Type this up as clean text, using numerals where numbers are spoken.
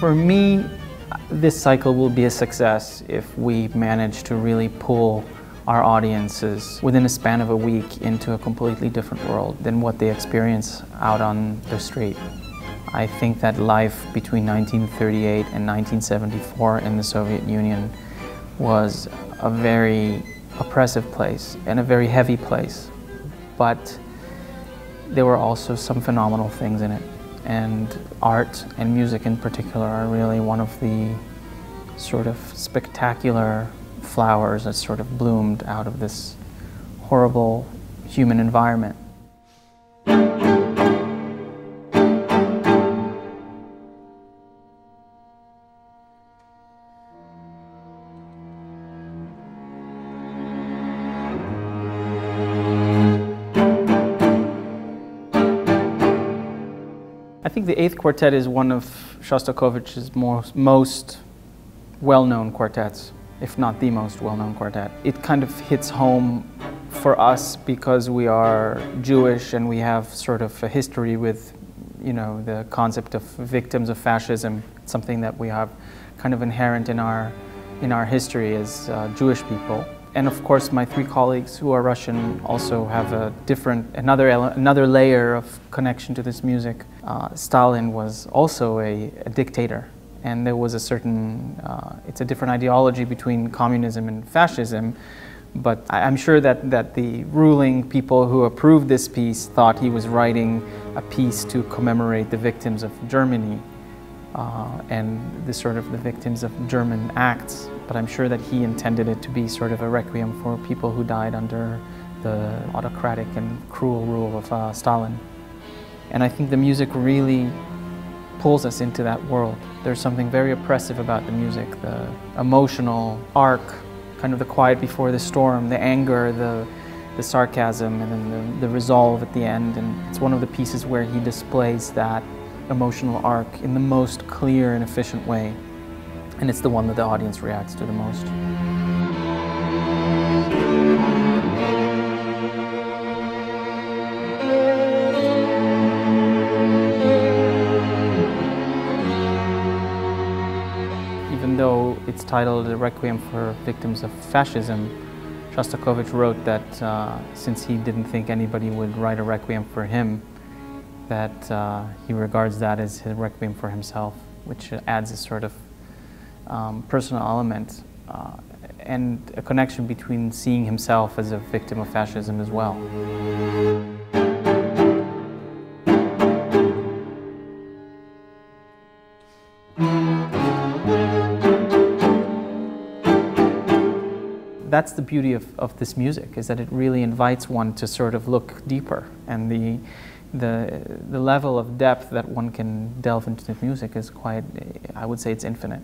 For me, this cycle will be a success if we manage to really pull our audiences within a span of a week into a completely different world than what they experience out on the street. I think that life between 1938 and 1974 in the Soviet Union was a very oppressive place and a very heavy place, but there were also some phenomenal things in it, and art and music in particular are really one of the sort of spectacular flowers that sort of bloomed out of this horrible human environment. I think the Eighth Quartet is one of Shostakovich's most well-known quartets, if not the most well-known quartet. It kind of hits home for us because we are Jewish and we have sort of a history with, you know, the concept of victims of fascism, something that we have kind of inherent in our history as Jewish people. And of course, my three colleagues who are Russian also have a another layer of connection to this music. Stalin was also a dictator, and there was a certain, it's a different ideology between communism and fascism, but I'm sure that the ruling people who approved this piece thought he was writing a piece to commemorate the victims of Germany and the victims of German acts. But I'm sure that he intended it to be sort of a requiem for people who died under the autocratic and cruel rule of Stalin. And I think the music really pulls us into that world. There's something very oppressive about the music, the emotional arc, kind of the quiet before the storm, the anger, the sarcasm, and then the resolve at the end. And it's one of the pieces where he displays that emotional arc in the most clear and efficient way. And it's the one that the audience reacts to the most. Even though it's titled A Requiem for Victims of Fascism, Shostakovich wrote that since he didn't think anybody would write a requiem for him, that he regards that as his requiem for himself, which adds a sort of personal element and a connection between seeing himself as a victim of fascism as well. That's the beauty of this music, is that it really invites one to sort of look deeper, and the level of depth that one can delve into the music is quite, I would say it's infinite.